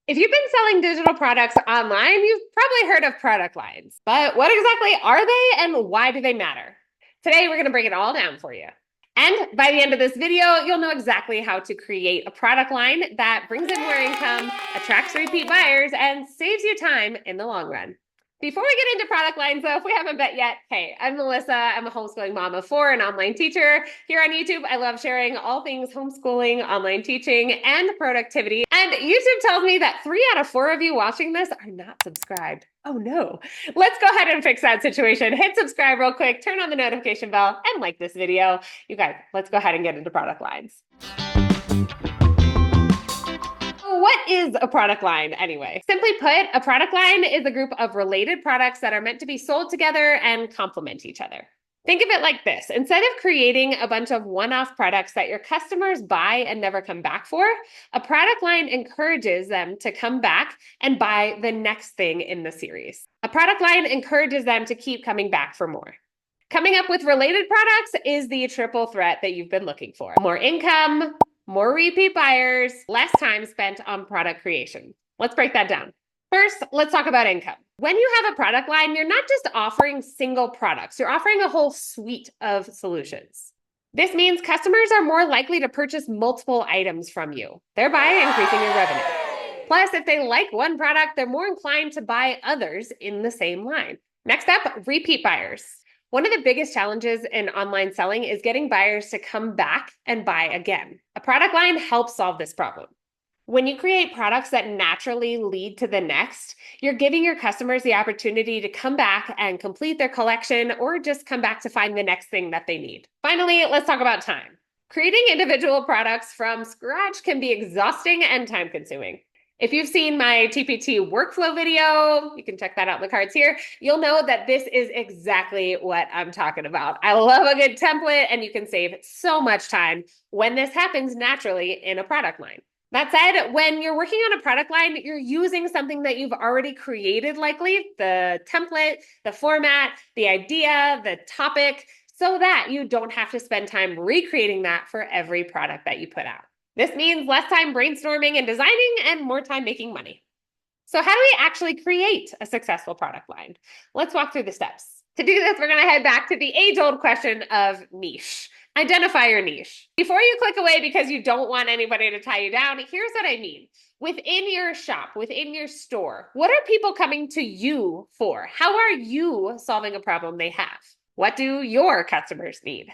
If you've been selling digital products online, you've probably heard of product lines. But what exactly are they and why do they matter? Today, we're going to break it all down for you. And by the end of this video, you'll know exactly how to create a product line that brings in more income, attracts repeat buyers, and saves you time in the long run. Before we get into product lines, though, if we haven't bet yet, hey, I'm Melissa. I'm a homeschooling mom of four and online teacher. Here on YouTube, I love sharing all things homeschooling, online teaching, and productivity. And YouTube tells me that 3 out of 4 of you watching this are not subscribed. Oh no. Let's go ahead and fix that situation. Hit subscribe real quick, turn on the notification bell, and like this video. You guys, let's go ahead and get into product lines. What is a product line anyway? Simply put, a product line is a group of related products that are meant to be sold together and complement each other. Think of it like this. Instead of creating a bunch of one-off products that your customers buy and never come back for, a product line encourages them to come back and buy the next thing in the series. A product line encourages them to keep coming back for more. Coming up with related products is the triple threat that you've been looking for. More income, more repeat buyers, less time spent on product creation. Let's break that down. First, let's talk about income. When you have a product line, you're not just offering single products, you're offering a whole suite of solutions. This means customers are more likely to purchase multiple items from you, thereby increasing your revenue. Plus, if they like one product, they're more inclined to buy others in the same line. Next up, repeat buyers. One of the biggest challenges in online selling is getting buyers to come back and buy again. A product line helps solve this problem. When you create products that naturally lead to the next, you're giving your customers the opportunity to come back and complete their collection or just come back to find the next thing that they need. Finally, let's talk about time. Creating individual products from scratch can be exhausting and time-consuming. If you've seen my TPT workflow video, you can check that out in the cards here, you'll know that this is exactly what I'm talking about. I love a good template, and you can save so much time when this happens naturally in a product line. That said, when you're working on a product line, you're using something that you've already created, likely the template, the format, the idea, the topic, so that you don't have to spend time recreating that for every product that you put out. This means less time brainstorming and designing and more time making money. So how do we actually create a successful product line? Let's walk through the steps. To do this, we're going to head back to the age-old question of niche. Identify your niche. Before you click away because you don't want anybody to tie you down, here's what I mean. Within your shop, within your store, what are people coming to you for? How are you solving a problem they have? What do your customers need?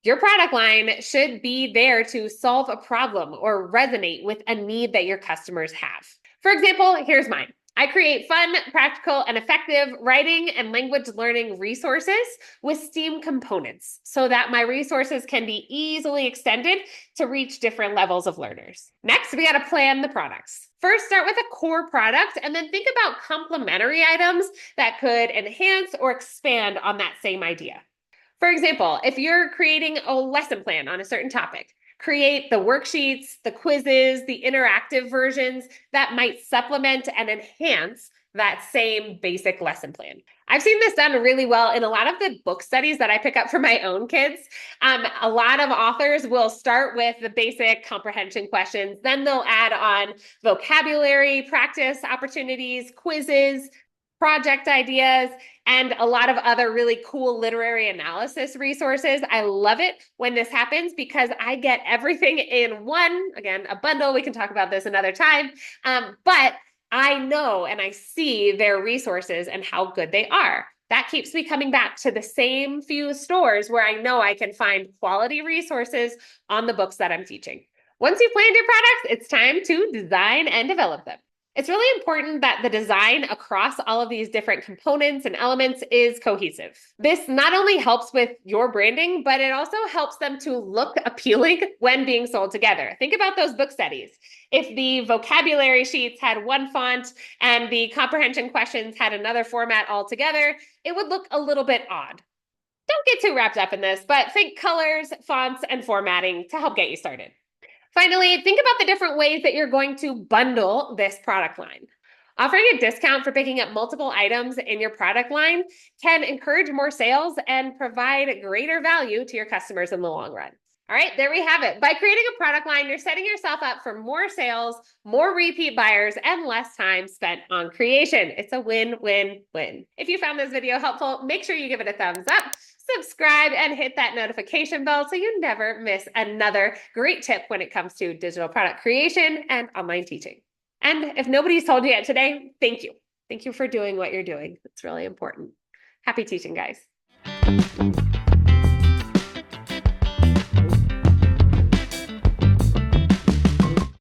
Your product line should be there to solve a problem or resonate with a need that your customers have. For example, here's mine. I create fun, practical, and effective writing and language learning resources with STEAM components so that my resources can be easily extended to reach different levels of learners. Next, we got to plan the products. First, start with a core product and then think about complementary items that could enhance or expand on that same idea. For example, if you're creating a lesson plan on a certain topic, create the worksheets, the quizzes, the interactive versions that might supplement and enhance that same basic lesson plan. I've seen this done really well in a lot of the book studies that I pick up for my own kids. A lot of authors will start with the basic comprehension questions, then they'll add on vocabulary practice opportunities, quizzes, project ideas, and a lot of other really cool literary analysis resources. I love it when this happens because I get everything in one, again, a bundle. We can talk about this another time, but I know and I see their resources and how good they are. That keeps me coming back to the same few stores where I know I can find quality resources on the books that I'm teaching. Once you've planned your products, it's time to design and develop them. It's really important that the design across all of these different components and elements is cohesive. This not only helps with your branding, but it also helps them to look appealing when being sold together. Think about those book studies. If the vocabulary sheets had one font and the comprehension questions had another format altogether, it would look a little bit odd. Don't get too wrapped up in this, but think colors, fonts, and formatting to help get you started. Finally, think about the different ways that you're going to bundle this product line. Offering a discount for picking up multiple items in your product line can encourage more sales and provide greater value to your customers in the long run. All right, there we have it. By creating a product line, you're setting yourself up for more sales, more repeat buyers, and less time spent on creation. It's a win-win-win. If you found this video helpful, make sure you give it a thumbs up, subscribe, and hit that notification bell so you never miss another great tip when it comes to digital product creation and online teaching. And if nobody's told you yet today, thank you. Thank you for doing what you're doing. It's really important. Happy teaching, guys.